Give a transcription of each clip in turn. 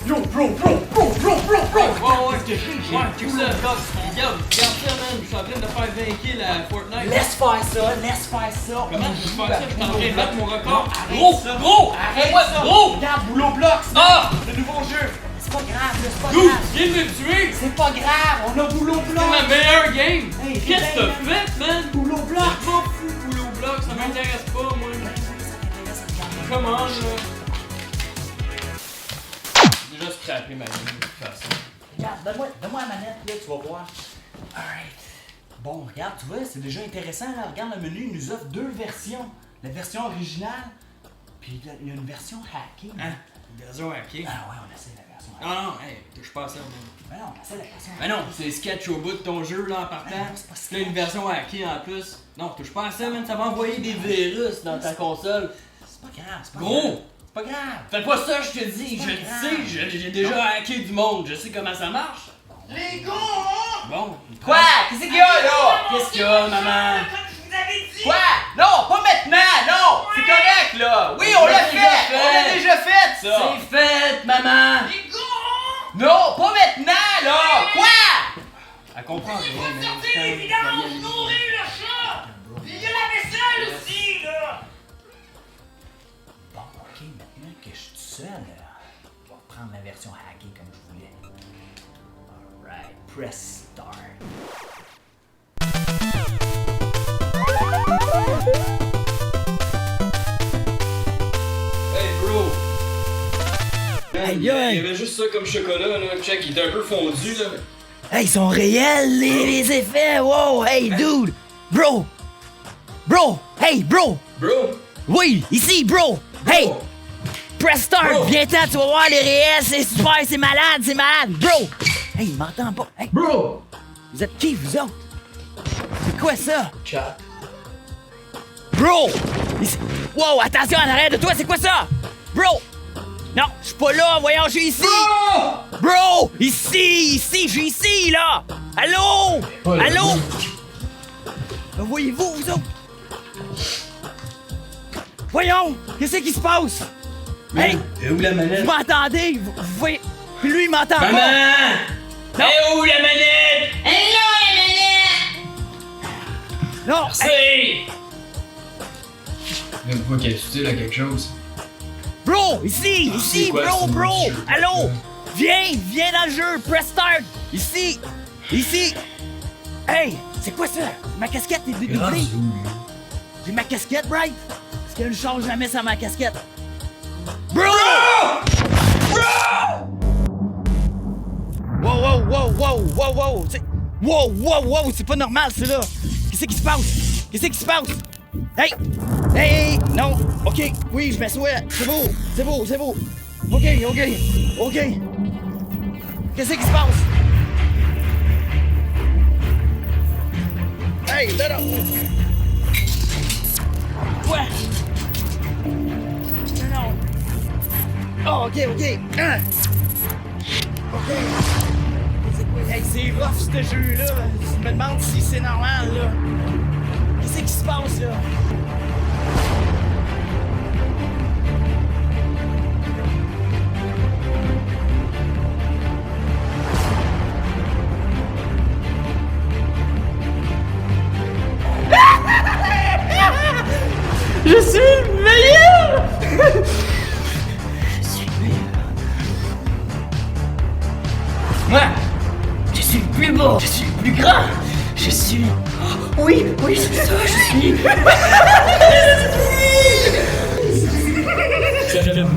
Bro! Ouais, check ça, regarde ça, man, je suis en train de faire 20 kills à Fortnite. Laisse faire ça! Comment je peux faire ça? Je suis en train de battre mon record. Gros! Arrête ça! Gros! Regarde, Boulot Blocks! Ah! Le nouveau jeu! C'est pas grave, c'est pas Dude, grave! viens de me tuer! C'est pas grave, on a Boulot C'est Blocks! ma meilleure game! Hey, Qu'est-ce que t'as fait, man? Boulot Je Blocks! m'en fous, Boulot Block, ça m'intéresse pas, moi. Comment, là? J'ai déjà scrappé ma game, de toute façon. Regarde, donne-moi la manette, là, tu vas voir. Alright. Bon, regarde, tu vois, c'est déjà intéressant, là. Regarde le menu, il nous offre deux versions. La version originale, puis il y a une version hackée. Hein? Une version hackée? Ah ouais, on essaie la version hackée. Ah non, hey, touche pas à ça, man. Ben non, on essaie la version hackée. Ben non, c'est sketch au bout de ton jeu, là, en partant. Ben non, c'est pas Là, une version hackée en plus. Non, touche pas à ça, man, ça va envoyer des virus dans ta console. C'est pas grave, c'est pas Gros! grave. C'est pas grave. Fais pas ça, je te dis, je le sais, j'ai déjà hacké du monde, je sais comment ça marche. Les gars! Bon. Quoi? Qu'est-ce qu'il y a, là? Qu'est-ce qu'il y a, maman? Comme je vous avais dit! Quoi? Non, pas maintenant, non! C'est correct, là! Oui, on l'a fait! On l'a déjà fait, ça! C'est fait, maman! Les gars! Non, pas maintenant, là! Quoi? Elle comprend Il rien, faut mais sortir c'est les vidanges, nourrir le chat! Puis il y a la vaisselle aussi, là! Bon, ok, maintenant que je suis tout seul, je vais prendre la version hackée comme je voulais. Alright, press start. Hey, bro! Aïe, Il y aïe. avait juste ça comme chocolat, là. Check, il était un peu fondu, là. Hey, ils sont réels, les effets! Wow! Hey, dude! Bro! Bro! Hey, bro! Bro! Oui! Ici, bro! Hey! Bro. Press start! Bro. Viens-t'en, tu vas voir les réels! C'est super, c'est malade, c'est malade! Bro! Hey, il m'entend pas! Hey! Bro! Vous êtes qui, vous autres? C'est quoi ça? Chat. Bro! Ici. Wow, attention en arrière de toi, c'est quoi ça? Bro! Non, je suis pas là, voyons, je suis ici! Bro! Ici, je suis ici, là! Allô? Oh, là. Allô? Voyez-vous, vous autres? Voyons! Qu'est-ce qui se passe? Hey! Et où la Vous manette? m'entendez? Vous voyez? Puis lui, il m'entend pas! Maman! Non. Et où la manette? Non! Hey, C'est! Même pas qu'elle est utile à quelque chose. bro! Ici! C'est Ici, quoi, bro, ce bro! jeu? Allô? Viens dans le jeu! Press start! Ici! Ici! Hey! C'est quoi ça? Ma casquette est dédoublée! J'ai ma casquette, right? Parce qu'elle ne change jamais sans ma casquette. Bro! Wow! Wow! C'est pas normal, ça, là! Qu'est-ce qui se passe? Hey! Non! OK! Oui, je m'assois! C'est beau! OK! Qu'est-ce qui se passe? Hey! Non! Quoi? Non! Oh, OK! Hein? OK! Hey, c'est rough, ce jeu-là! Je me demande si c'est normal, là! Qu'est-ce qui se passe, là? Je suis le meilleur! Moi, je suis le plus beau, je suis le plus grand, je suis... Oui, c'est ça, je suis... Je me nomme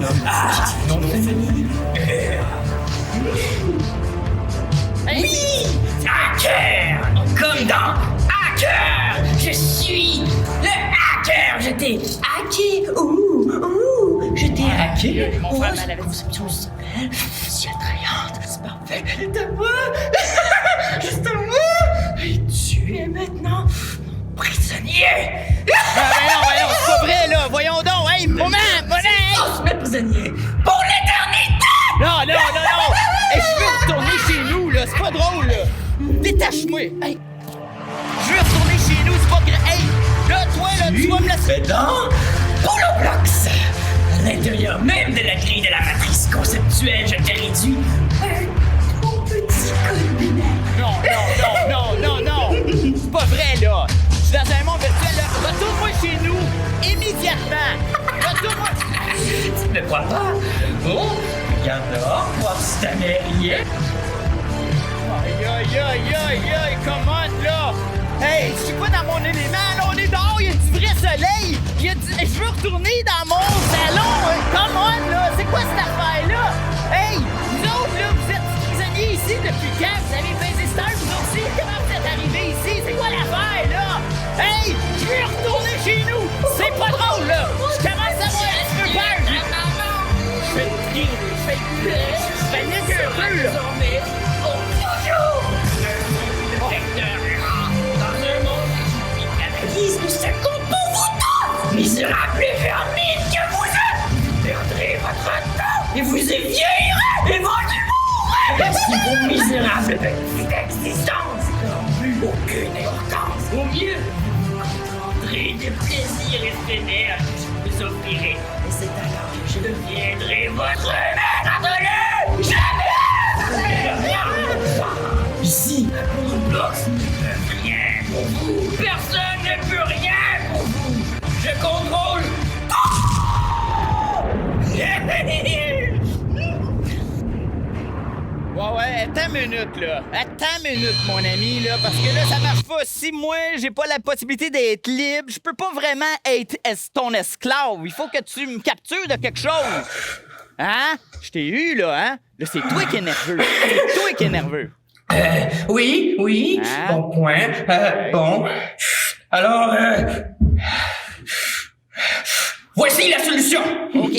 nom de famille. Oui, hacker, comme dans hacker, je suis le hacker, je t'ai hacké, je t'ai hacké, conception sommaire, je suis attrayante, c'est parfait, c'est à moi, c'est à moi, et tu es maintenant mon prisonnier. Voyons, c'est pas vrai, là! Voyons donc! Hey, moment! Oh, mes prisonniers, pour l'éternité. Non! Hey, je veux retourner chez nous, là! C'est pas drôle, là! Détache-moi! Hey! Je veux retourner chez nous, c'est pas grave! Hey! Là, toi, là, tu vas me laisser... C'est dans Holoblox, à l'intérieur même de la grille de la matrice conceptuelle. virtuelle, je te réduis un trop petit coup de binaire. Non! C'est pas vrai, là! Je suis dans un monde virtuel, là! Retourne-moi chez nous! Immédiatement! Retourne-moi! Tu ne crois pas? Oh, regarde dehors, voir si ta mère y est. Aïe, come on, là! Hey, je suis pas dans mon élément, là! On est dehors, il y a du vrai soleil! Je veux retourner dans mon salon! Come on, là! C'est quoi cette affaire-là? Hey, vous autres, là, vous êtes prisonniers ici depuis quand? Vous avez baisé Star, vous aussi? Comment vous êtes arrivés ici? C'est quoi l'affaire, là? Hey, je veux retourner chez nous! C'est pas drôle, là! Je commence à avoir un petit peu peur! Je fais le cri, je fais niquer un peu, là! Nous se compte pour vous tous, misérables et vermines que vous êtes. Vous perdrez votre temps et vous y vieillirez et vous mourrez. Si vos misérables petites existences n'ont plus aucune importance, au mieux, vous comprendrez des plaisirs éphémères que je vous offrirai. Et c'est alors que je deviendrai votre maître absolu. Jamais! Ici, à Roblox, ne peut rien pour vous. Personne ne peut rien pour vous. Je contrôle Ouais, attends une minute, là. Attends une minute, mon ami, là, parce que là, ça marche pas. Si moi, j'ai pas la possibilité d'être libre, je peux pas vraiment être ton esclave. Il faut que tu me captures de quelque chose. Hein? Je t'ai eu, là, hein? Là, c'est toi qui es nerveux. C'est toi qui es nerveux. Oui, Hein? bon point. Bon. Alors, voici la solution. OK.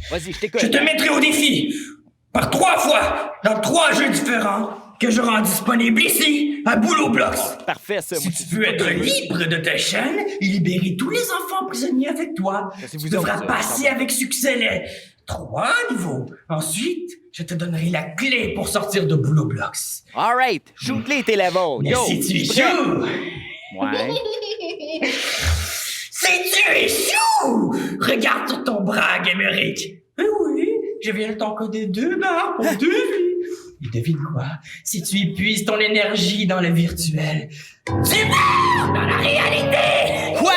Vas-y, je t'écoute. Je te mettrai au défi par 3 fois dans 3 jeux différents que je rends disponibles ici à Boulot Blocks. Parfait, ça. Si Moi, tu veux être libre de ta chaîne et libérer tous les enfants prisonniers avec toi, c'est tu vous devras autres, ça, passer avec succès les 3 niveaux. Ensuite, je te donnerai la clé pour sortir de Boulot Blocks. All right. Shoot-les tes levels. Mais Yo, si tu je suis prêt. échoues, Ouais. si tu échoues, regarde sur ton bras, Gameric. Oui, je viens de t'encoder 2 barres pour 2 vies. Et devine quoi? Si tu épuises ton énergie dans le virtuel, tu meurs dans la réalité! Quoi?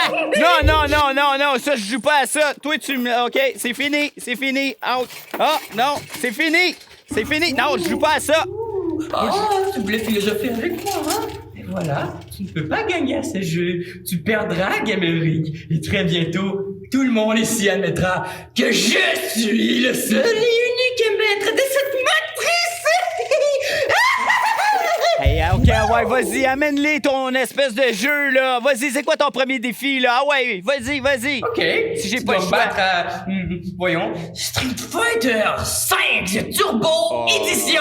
Non, ça, je joue pas à ça. Toi, tu me... OK, c'est fini. Out. Ah, non, c'est fini. Non, je joue pas à ça. Tu voulais philosopher avec moi, hein? Et voilà, tu ne peux pas gagner à ce jeu. Tu perdras, Gameric. Et très bientôt, tout le monde ici admettra que je suis le seul et unique maître de cette matrice! Hey, OK, ouais, vas-y, amène-les ton espèce de jeu, là. Vas-y, c'est quoi ton premier défi, là? Ah ouais, vas-y. OK. Si j'ai Tu pas dois le choix. battre à, voyons, Street Fighter 5 Turbo Édition!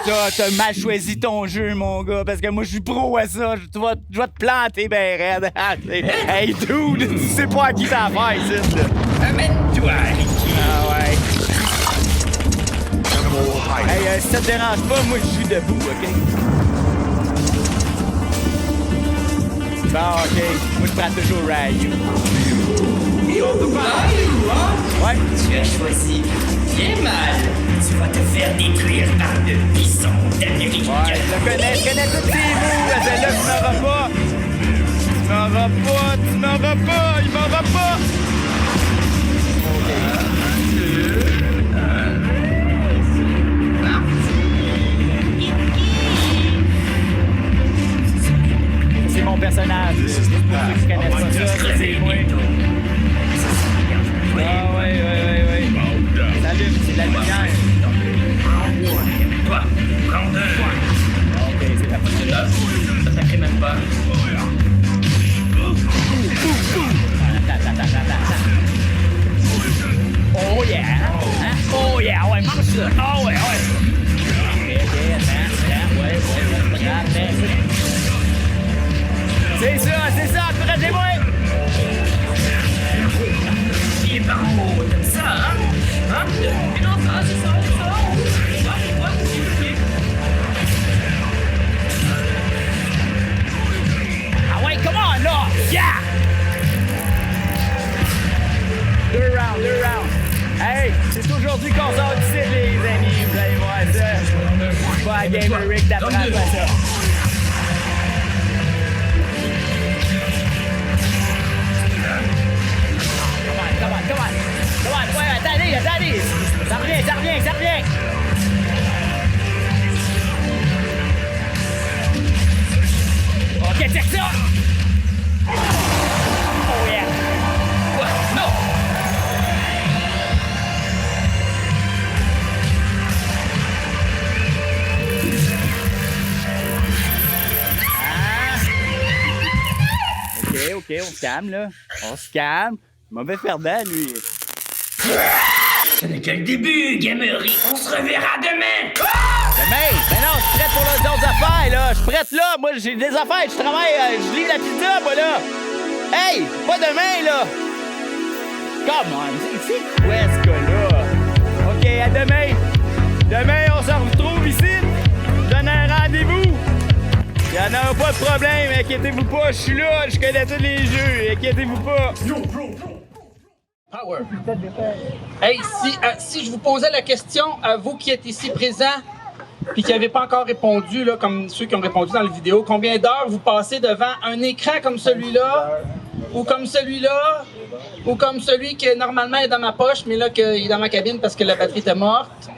Ça, t'as mal choisi ton jeu, mon gars, parce que moi, je suis pro à ça. Je vais te planter ben raide. Hey, dude, tu sais pas à qui t'as affaire, ici, là. Amène-toi, Ricky! Ah ouais. Hey, si ça te dérange pas, moi, je suis debout, OK? Bon, OK. Moi, je prends toujours Ryu. Ouais. Tu as choisi bien mal. Tu vas te faire détruire par le bison d'Amérique. Ouais, je connais tous ces mots. Celle-là, tu m'auras pas. Il m'aura pas. C'est mon personnage. Pour ceux qui connaissent pas ça, c'est moi. Ah ouais. Salut, c'est de la lumière. Toi, prends 2. OK, c'est la prochaine. Ça s'appelle même pas. Oh yeah! Hein? Oh yeah! Ouais, mange ça! Oh ouais! OK, attends, ouais. C'est ça! Encouragez-moi! Il est par mot, comme ça, hein? Non, ça, c'est ça. Ah ouais, come on, là! Yeah! Deux rounds. Hey, Hey, c'est aujourd'hui qu'on sort du site, les amis. Vous allez voir ça. Je vais à Gamer Rick d'apprendre à ça. Come on. Ouais, attendez. Ça revient. Ok, check ça. Oh yeah. Quoi? Non! Ok, on se calme, là. On se calme. Mauvais perdant, lui. Ce n'est que le début, Gamery. On se reverra demain. Demain? Ben non, je suis prête pour les autres affaires, là. Je suis prête là. Moi, j'ai des affaires. Je travaille. Je livre la pizza, moi, là. Hey, pas demain, là. Come on. C'est quoi, ce gars-là? OK, à demain. Demain, on se retrouve ici. Je donne un rendez-vous. Il n'y en a pas de problème. Inquiétez-vous pas. Je suis là. Je connais tous les jeux. Inquiétez-vous pas. Power. Hey, si je vous posais la question à vous qui êtes ici présents puis qui n'avez pas encore répondu, là, comme ceux qui ont répondu dans la vidéo, combien d'heures vous passez devant un écran comme celui-là, ou comme celui-là, ou comme celui qui normalement est dans ma poche, mais là, qui est dans ma cabine parce que la batterie était morte,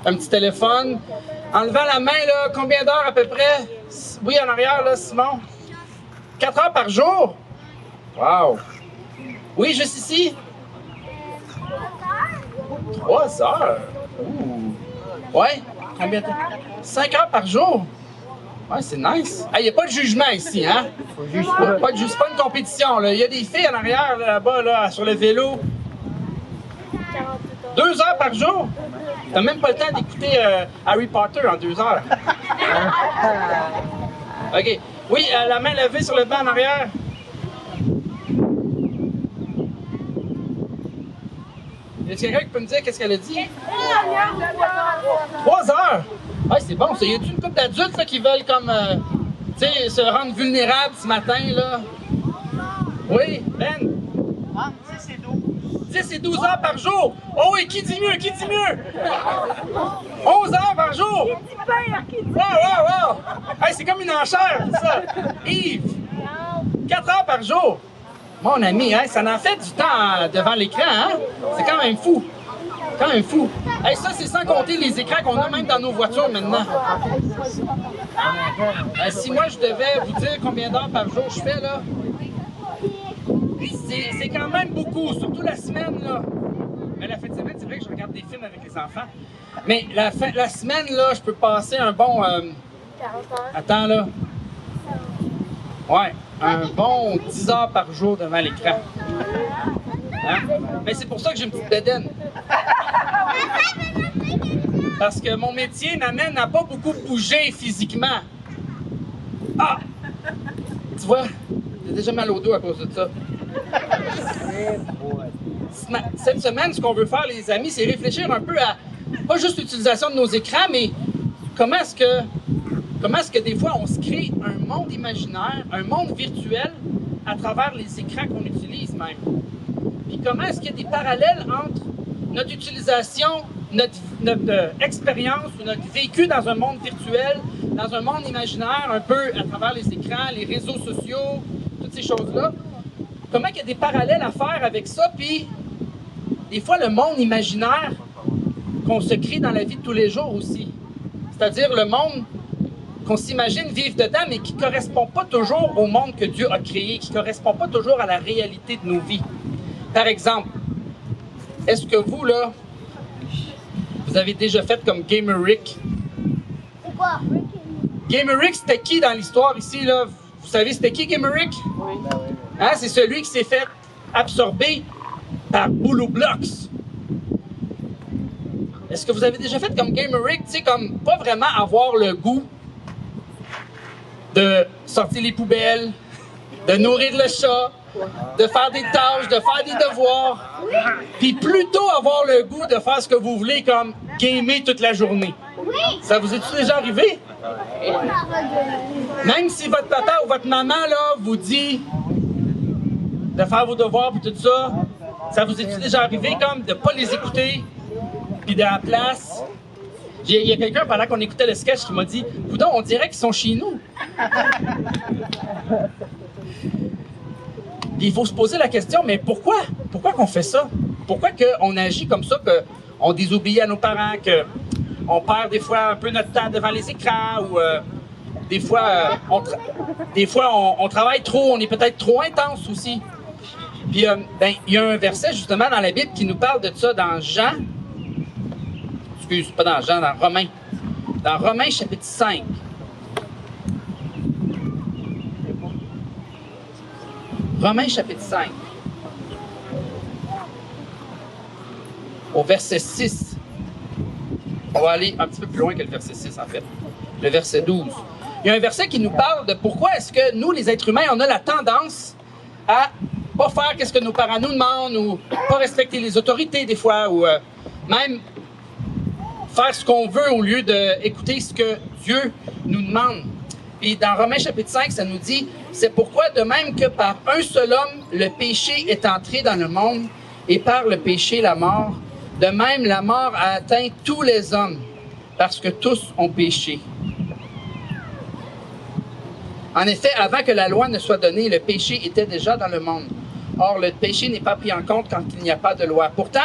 un petit téléphone. En levant la main, là, combien d'heures à peu près? Oui, en arrière, là, Simon. 4 heures par jour? Wow! Oui, juste ici? 3 heures? Ouh. Ouais? Combien de temps? 5 heures par jour? Ouais, c'est nice. Il n'y a pas de jugement ici, hein? Pas de c'est pas une compétition, là. Il y a des filles en arrière, là-bas, là, sur le vélo. 2 heures par jour? T'as même pas le temps d'écouter Harry Potter en 2 heures. OK. Oui, la main levée sur le banc en arrière. Y a quelqu'un qui peut me dire qu'est-ce qu'elle a dit? 3 heures! Ouais, c'est bon. Ça. Y a-t-il une couple d'adultes là, qui veulent comme, tu sais, se rendre vulnérables ce matin, là? Oui, Ben? 10 et 12 heures par jour! Oh oui, qui dit mieux? 11 heures par jour! Wow! Hey, c'est comme une enchère, c'est ça! Yves! 4 heures par jour! Mon ami, hein, ça en fait du temps devant l'écran, hein? C'est quand même fou! Hey, ça, c'est sans compter les écrans qu'on a même dans nos voitures maintenant. Si moi, je devais vous dire combien d'heures par jour je fais, là, c'est quand même beaucoup, surtout la semaine, là. Mais la fin de semaine, c'est vrai que je regarde des films avec les enfants. Mais la semaine, là, je peux passer un bon... 40 heures. Attends, là. Ouais, un bon 10 heures par jour devant l'écran. Hein? Mais c'est pour ça que j'ai une petite bédaine. Parce que mon métier m'amène à pas beaucoup bouger physiquement. Ah! Tu vois, j'ai déjà mal au dos à cause de ça. Cette semaine, ce qu'on veut faire, les amis, c'est réfléchir un peu à pas juste l'utilisation de nos écrans, mais comment est-ce que des fois on se crée un monde imaginaire, un monde virtuel à travers les écrans qu'on utilise même. Puis comment est-ce qu'il y a des parallèles entre notre utilisation, notre expérience ou notre vécu dans un monde virtuel, dans un monde imaginaire un peu à travers les écrans, les réseaux sociaux, toutes ces choses-là. Comment il y a des parallèles à faire avec ça, puis des fois le monde imaginaire qu'on se crée dans la vie de tous les jours aussi. C'est-à-dire le monde qu'on s'imagine vivre dedans, mais qui ne correspond pas toujours au monde que Dieu a créé, qui ne correspond pas toujours à la réalité de nos vies. Par exemple, est-ce que vous, là, vous avez déjà fait comme Gamer Rick? C'est quoi? Gamer Rick, c'était qui dans l'histoire ici, là? Vous savez c'était qui, Gamer Rick? Oui. Hein, c'est celui qui s'est fait absorber par Bulu Blocks. Est-ce que vous avez déjà fait comme Gamer Rick, tu sais, comme pas vraiment avoir le goût de sortir les poubelles, de nourrir le chat, de faire des tâches, de faire des devoirs, puis plutôt avoir le goût de faire ce que vous voulez, comme gamer toute la journée? Ça vous est-tu déjà arrivé? Même si votre papa ou votre maman là, vous dit de faire vos devoirs et tout ça, Ça vous est déjà arrivé comme de pas les écouter, puis de la place? Il y a quelqu'un pendant qu'on écoutait le sketch qui m'a dit « Coudon, on dirait qu'ils sont chez nous. » Puis il faut se poser la question, mais pourquoi? Pourquoi qu'on fait ça? Pourquoi qu'on agit comme ça, qu'on désobéit à nos parents, qu'on perd des fois un peu notre temps devant les écrans, ou des fois, on travaille trop, on est peut-être trop intense aussi. Puis il y a un verset justement dans la Bible qui nous parle de ça dans Jean. Pas dans Jean, dans Romains. Dans Romains chapitre 5. Romains chapitre 5. Au verset 6. On va aller un petit peu plus loin que le verset 6 en fait. Le verset 12. Il y a un verset qui nous parle de pourquoi est-ce que nous, les êtres humains, on a la tendance à pas faire ce que nos parents nous demandent ou pas respecter les autorités des fois ou même faire ce qu'on veut au lieu d'écouter ce que Dieu nous demande. Et dans Romains chapitre 5, ça nous dit « C'est pourquoi de même que par un seul homme, le péché est entré dans le monde, et par le péché, la mort, de même la mort a atteint tous les hommes, parce que tous ont péché. » En effet, avant que la loi ne soit donnée, le péché était déjà dans le monde. Or, le péché n'est pas pris en compte quand il n'y a pas de loi. Pourtant,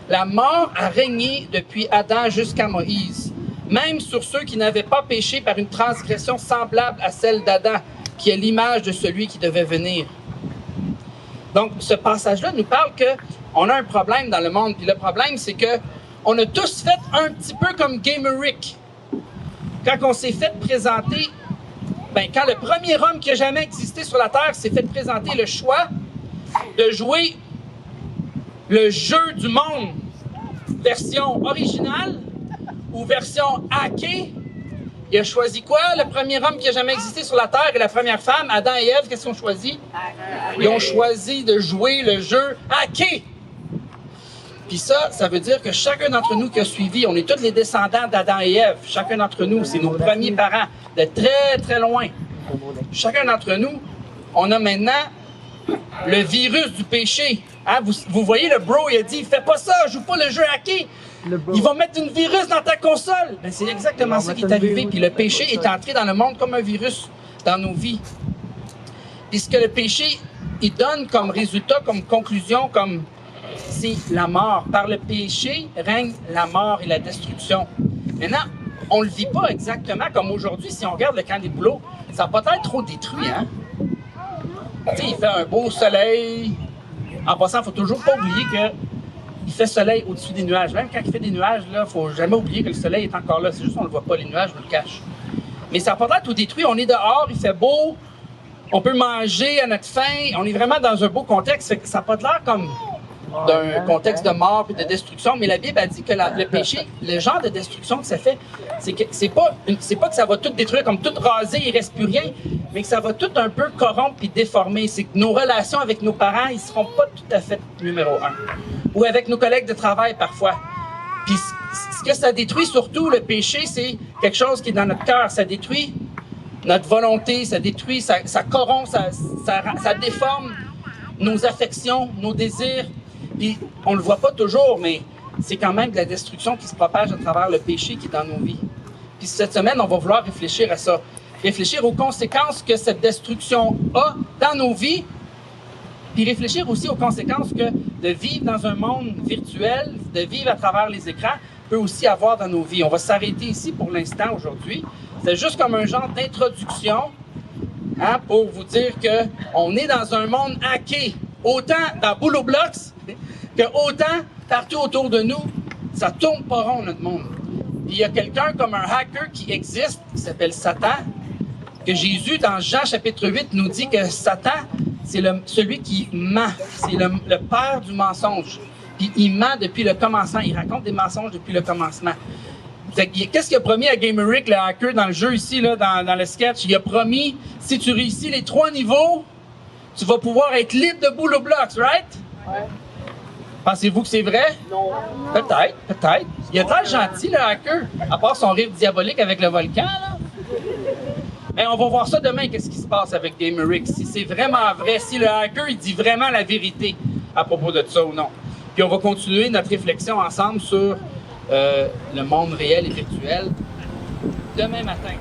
la mort a régné depuis Adam jusqu'à Moïse, même sur ceux qui n'avaient pas péché par une transgression semblable à celle d'Adam, qui est l'image de celui qui devait venir. Donc, ce passage-là nous parle qu'on a un problème dans le monde. Puis le problème, c'est qu'on a tous fait un petit peu comme Gamerick. Quand on s'est fait présenter, quand le premier homme qui a jamais existé sur la Terre s'est fait présenter le choix de jouer le jeu du monde, version originale ou version hackée, il a choisi quoi? Le premier homme qui a jamais existé sur la Terre et la première femme, Adam et Ève, qu'est-ce qu'ils ont choisi? Ils ont choisi de jouer le jeu hacké. Puis ça veut dire que chacun d'entre nous qui a suivi, on est tous les descendants d'Adam et Ève. Chacun d'entre nous, c'est nos premiers parents, de très, très loin. Chacun d'entre nous, on a maintenant le virus du péché. Hein? Vous voyez, le bro, il a dit, fais pas ça, joue pas le jeu hacké. Ils vont mettre une virus dans ta console. Ben, c'est exactement ça qui est arrivé. Puis le péché est entré dans le monde comme un virus dans nos vies. Puis ce que le péché, il donne comme résultat, comme conclusion, c'est la mort. Par le péché règne la mort et la destruction. Maintenant, on le vit pas exactement comme aujourd'hui. Si on regarde le camp des bouleaux, ça n'a pas l'air trop détruit, hein? Tu sais, il fait un beau soleil. En passant, il ne faut toujours pas oublier qu'il fait soleil au-dessus des nuages. Même quand il fait des nuages, il ne faut jamais oublier que le soleil est encore là. C'est juste qu'on ne le voit pas, les nuages nous le cachent. Mais ça n'a pas l'air tout détruit. On est dehors, il fait beau, on peut manger à notre faim. On est vraiment dans un beau contexte. Ça n'a pas l'air comme d'un contexte de mort et de destruction, mais la Bible a dit que le péché, le genre de destruction que ça fait, c'est pas que ça va tout détruire, comme tout raser, il reste plus rien, mais que ça va tout un peu corrompre et déformer. C'est que nos relations avec nos parents, ils seront pas tout à fait numéro un. Ou avec nos collègues de travail parfois. Puis ce que ça détruit surtout, le péché, c'est quelque chose qui est dans notre cœur. Ça détruit notre volonté, ça détruit, ça corrompt, ça déforme nos affections, nos désirs. Puis, on le voit pas toujours, mais c'est quand même de la destruction qui se propage à travers le péché qui est dans nos vies. Puis cette semaine, on va vouloir réfléchir à ça. Réfléchir aux conséquences que cette destruction a dans nos vies. Puis réfléchir aussi aux conséquences que de vivre dans un monde virtuel, de vivre à travers les écrans, peut aussi avoir dans nos vies. On va s'arrêter ici pour l'instant aujourd'hui. C'est juste comme un genre d'introduction, hein, pour vous dire qu'on est dans un monde hacké. Autant dans Boulot Blocks, que autant partout autour de nous, ça tourne pas rond notre monde. Puis il y a quelqu'un comme un hacker qui existe, qui s'appelle Satan, que Jésus, dans Jean chapitre 8, nous dit que Satan, c'est celui qui ment, c'est le père du mensonge. Puis il ment depuis le commencement, il raconte des mensonges depuis le commencement. Qu'est-ce qu'il a promis à Gamerick, le hacker, dans le jeu ici, là, dans le sketch? Il a promis, si tu réussis les 3 niveaux, tu vas pouvoir être libre de Boulot Blocks, right? Ouais. Pensez-vous que c'est vrai? Non. Peut-être. Il a l'air gentil, le hacker, à part son rire diabolique avec le volcan, là. Mais on va voir ça demain, qu'est-ce qui se passe avec Gamerick. Si c'est vraiment vrai, si le hacker, il dit vraiment la vérité. à propos de ça ou non. Puis on va continuer notre réflexion ensemble sur le monde réel et virtuel demain matin.